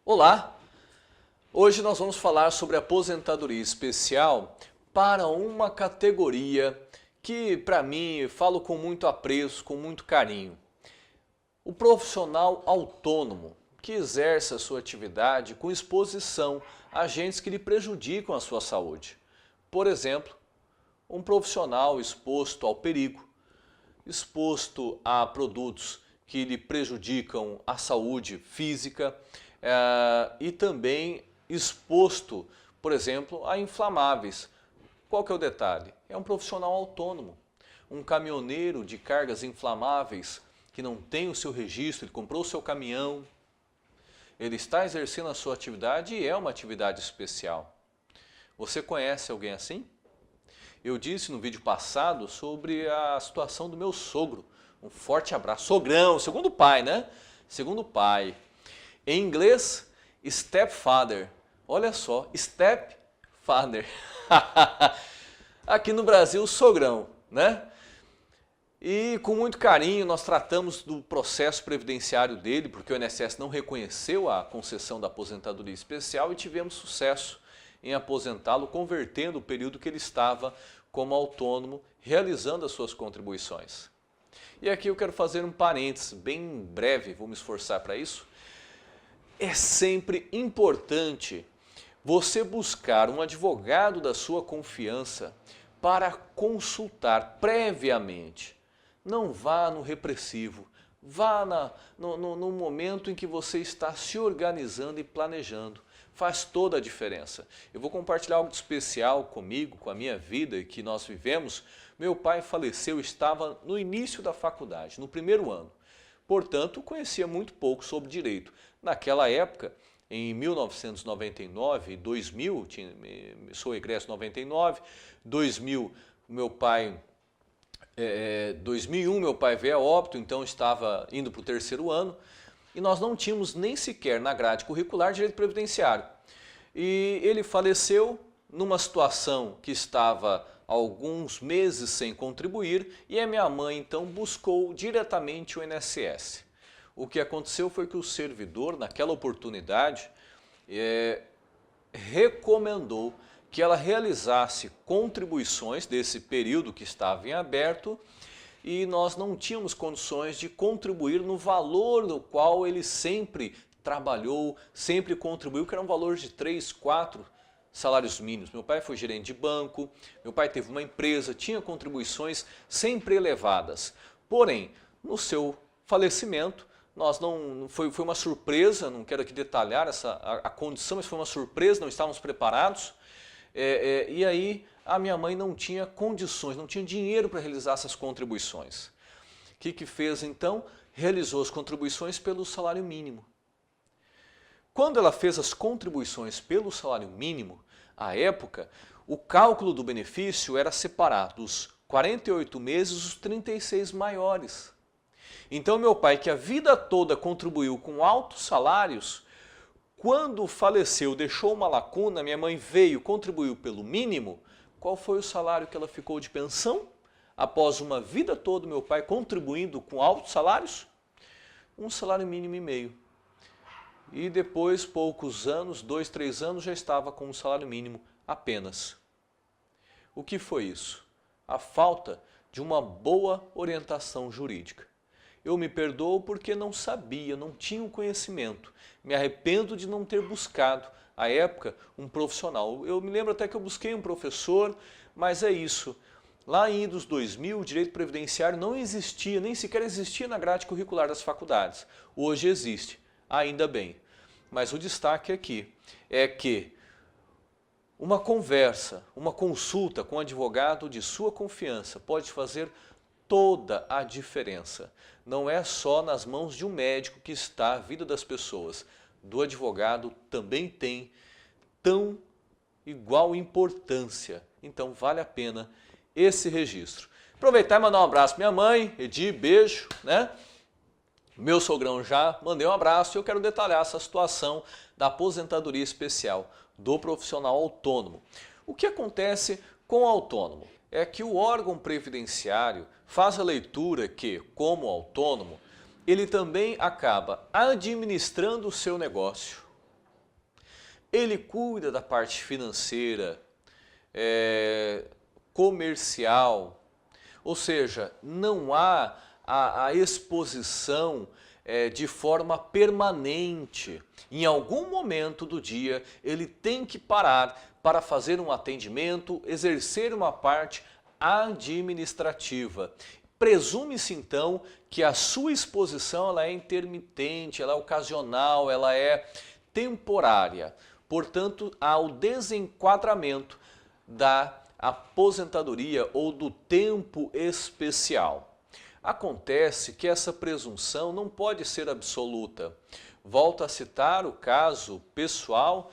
Olá! Hoje nós vamos falar sobre aposentadoria especial para uma categoria que, para mim, falo com muito apreço, com muito carinho. O profissional autônomo, que exerce a sua atividade com exposição a agentes que lhe prejudicam a sua saúde. Por exemplo, um profissional exposto ao perigo, exposto a produtos que lhe prejudicam a saúde física e também exposto, por exemplo, a inflamáveis. Qual que é o detalhe? É um profissional autônomo, um caminhoneiro de cargas inflamáveis que não tem o seu registro, ele comprou o seu caminhão, ele está exercendo a sua atividade e é uma atividade especial. Você conhece alguém assim? Eu disse no vídeo passado sobre a situação do meu sogro. Um forte abraço. Sogrão, segundo pai, né? Segundo pai. Em inglês, stepfather. Olha só, stepfather. Aqui no Brasil, sogrão, né? E com muito carinho nós tratamos do processo previdenciário dele, porque o INSS não reconheceu a concessão da aposentadoria especial e tivemos sucesso em aposentá-lo, convertendo o período que ele estava como autônomo, realizando as suas contribuições. E aqui eu quero fazer um parênteses bem breve, vou me esforçar para isso. É sempre importante você buscar um advogado da sua confiança para consultar previamente. Não vá no repressivo, vá no momento em que você está se organizando e planejando. Faz toda a diferença. Eu vou compartilhar algo de especial comigo, com a minha vida que nós vivemos. Meu pai faleceu, estava no início da faculdade, no primeiro ano. Portanto, conhecia muito pouco sobre direito. Naquela época, em 1999, 2000, sou egresso em 99, 2000, meu pai... 2001 meu pai veio a óbito, então estava indo para o terceiro ano e nós não tínhamos nem sequer na grade curricular direito previdenciário. E ele faleceu numa situação que estava alguns meses sem contribuir e a minha mãe então buscou diretamente o INSS. O que aconteceu foi que o servidor, naquela oportunidade, recomendou que ela realizasse contribuições desse período que estava em aberto e nós não tínhamos condições de contribuir no valor no qual ele sempre trabalhou, sempre contribuiu, que era um valor de 3, 4 salários mínimos. Meu pai foi gerente de banco, meu pai teve uma empresa, tinha contribuições sempre elevadas. Porém, no seu falecimento, foi uma surpresa, não quero aqui detalhar a condição, mas foi uma surpresa, não estávamos preparados. E aí a minha mãe não tinha condições, não tinha dinheiro para realizar essas contribuições. O que fez então? Realizou as contribuições pelo salário mínimo. Quando ela fez as contribuições pelo salário mínimo, à época, o cálculo do benefício era separar dos 48 meses os 36 maiores. Então meu pai, que a vida toda contribuiu com altos salários, quando faleceu, deixou uma lacuna, minha mãe veio, contribuiu pelo mínimo, qual foi o salário que ela ficou de pensão? Após uma vida toda, meu pai contribuindo com altos salários? Um salário mínimo e meio. E depois, poucos anos, 2, 3 anos, já estava com um salário mínimo apenas. O que foi isso? A falta de uma boa orientação jurídica. Eu me perdoo porque não sabia, não tinha o conhecimento. Me arrependo de não ter buscado, à época, um profissional. Eu me lembro até que eu busquei um professor, mas é isso. Lá em idos 2000, o direito previdenciário não existia, nem sequer existia na grade curricular das faculdades. Hoje existe, ainda bem. Mas o destaque aqui é que uma conversa, uma consulta com um advogado de sua confiança pode fazer toda a diferença. Não é só nas mãos de um médico que está a vida das pessoas. Do advogado também tem tão igual importância. Então vale a pena esse registro. Aproveitar e mandar um abraço para minha mãe, Edi, beijo, né? Meu sogrão já mandei um abraço e eu quero detalhar essa situação da aposentadoria especial do profissional autônomo. O que acontece com o autônomo? É que o órgão previdenciário faz a leitura que, como autônomo, ele também acaba administrando o seu negócio, ele cuida da parte financeira, comercial, ou seja, não há a exposição de forma permanente. Em algum momento do dia ele tem que parar para fazer um atendimento, exercer uma parte administrativa. Presume-se então que a sua exposição ela é intermitente, ela é ocasional, ela é temporária. Portanto, há o desenquadramento da aposentadoria ou do tempo especial. Acontece que essa presunção não pode ser absoluta. Volto a citar o caso pessoal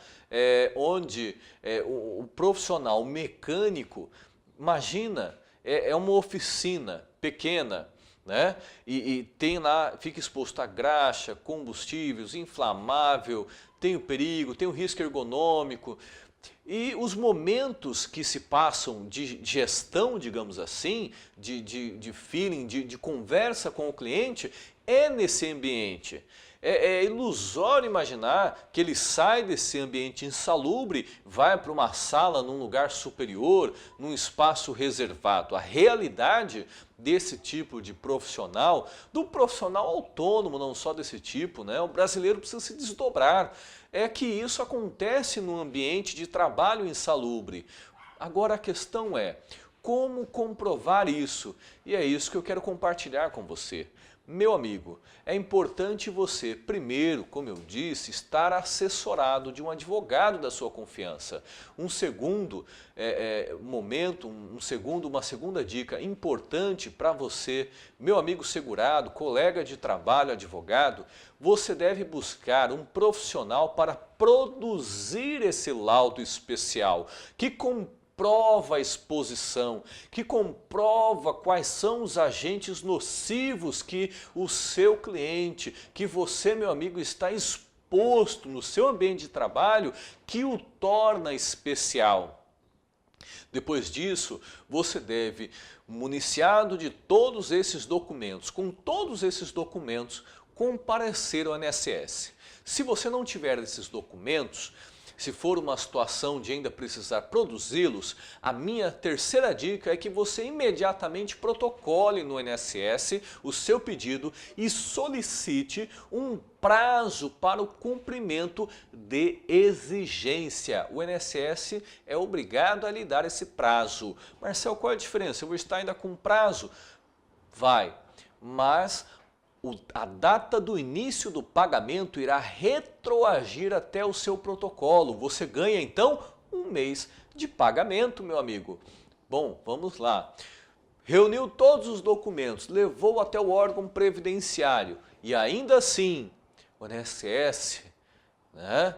onde o profissional mecânico, imagina, é uma oficina pequena, né? E tem lá, fica exposto a graxa, combustíveis, inflamável, tem o perigo, tem o risco ergonômico. E os momentos que se passam de gestão, digamos assim, de feeling, de conversa com o cliente, é nesse ambiente. É ilusório imaginar que ele sai desse ambiente insalubre, vai para uma sala num lugar superior, num espaço reservado. A realidade desse tipo de profissional, do profissional autônomo, não só desse tipo, né? O brasileiro precisa se desdobrar. É que isso acontece num ambiente de trabalho insalubre. Agora a questão é, como comprovar isso? E é isso que eu quero compartilhar com você. Meu amigo, é importante você, primeiro, como eu disse, estar assessorado de um advogado da sua confiança. Um segundo momento, uma segunda dica importante para você, meu amigo segurado, colega de trabalho, advogado, você deve buscar um profissional para produzir esse laudo especial, que comprova a exposição, que comprova quais são os agentes nocivos que o seu cliente, que você, meu amigo, está exposto no seu ambiente de trabalho, que o torna especial. Depois disso, você deve, municiado de todos esses documentos, com todos esses documentos, comparecer ao INSS. Se você não tiver esses documentos, se for uma situação de ainda precisar produzi-los, a minha terceira dica é que você imediatamente protocole no INSS o seu pedido e solicite um prazo para o cumprimento de exigência. O INSS é obrigado a lhe dar esse prazo. Marcel, qual é a diferença? Eu vou estar ainda com prazo? Vai, mas a data do início do pagamento irá retroagir até o seu protocolo. Você ganha então um mês de pagamento, meu amigo. Bom, vamos lá. Reuniu todos os documentos, levou até o órgão previdenciário e ainda assim o INSS, né,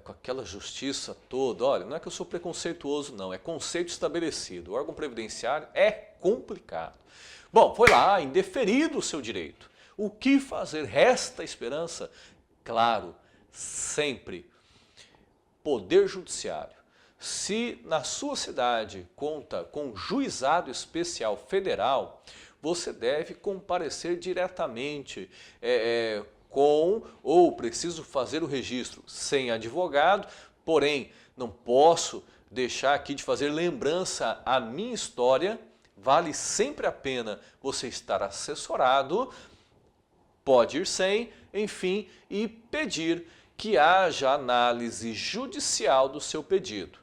com aquela justiça toda, olha, não é que eu sou preconceituoso não, é conceito estabelecido. O órgão previdenciário é complicado. Bom, foi lá, indeferido o seu direito. O que fazer? Resta esperança? Claro, sempre. Poder Judiciário. Se na sua cidade conta com juizado especial federal, você deve comparecer diretamente ou preciso fazer o registro sem advogado, porém não posso deixar aqui de fazer lembrança à minha história. Vale sempre a pena você estar assessorado, pode ir sem, enfim, e pedir que haja análise judicial do seu pedido.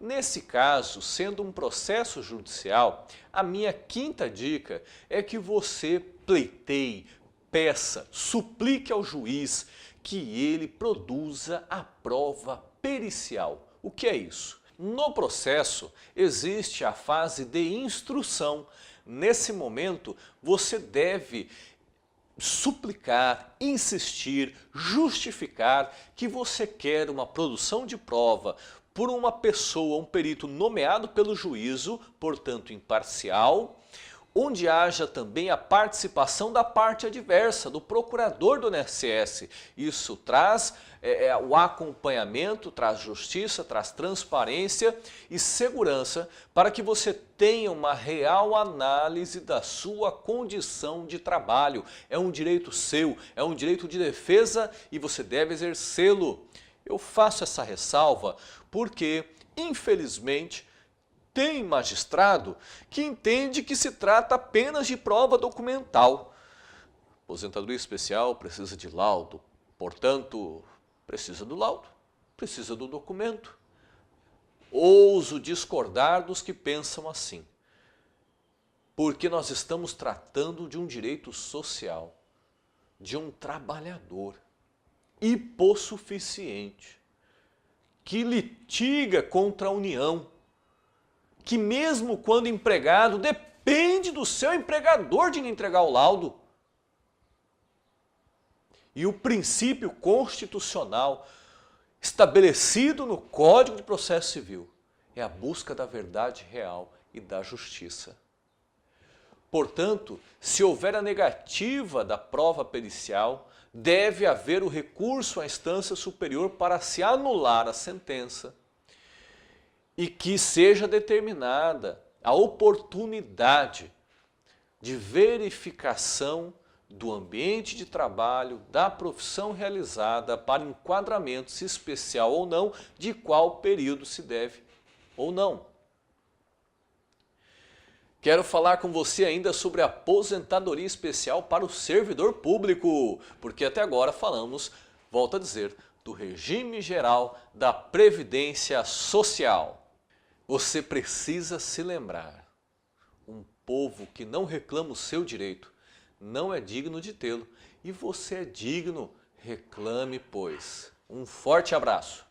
Nesse caso, sendo um processo judicial, a minha quinta dica é que você pleiteie, peça, suplique ao juiz que ele produza a prova pericial. O que é isso? No processo, existe a fase de instrução. Nesse momento, você deve suplicar, insistir, justificar que você quer uma produção de prova por uma pessoa, um perito nomeado pelo juízo, portanto imparcial, onde haja também a participação da parte adversa, do procurador do INSS. Isso traz o acompanhamento, traz justiça, traz transparência e segurança para que você tenha uma real análise da sua condição de trabalho. É um direito seu, é um direito de defesa e você deve exercê-lo. Eu faço essa ressalva porque, infelizmente, tem magistrado que entende que se trata apenas de prova documental. Aposentadoria especial precisa de laudo, portanto, precisa do laudo, precisa do documento. Ouso discordar dos que pensam assim, porque nós estamos tratando de um direito social, de um trabalhador hipossuficiente, que litiga contra a União, que mesmo quando empregado depende do seu empregador de lhe entregar o laudo. E o princípio constitucional estabelecido no Código de Processo Civil é a busca da verdade real e da justiça. Portanto, se houver a negativa da prova pericial, deve haver o recurso à instância superior para se anular a sentença e que seja determinada a oportunidade de verificação do ambiente de trabalho, da profissão realizada para enquadramento, se especial ou não, de qual período se deve ou não. Quero falar com você ainda sobre a aposentadoria especial para o servidor público, porque até agora falamos, volto a dizer, do regime geral da Previdência Social. Você precisa se lembrar, um povo que não reclama o seu direito não é digno de tê-lo, e você é digno, reclame, pois. Um forte abraço.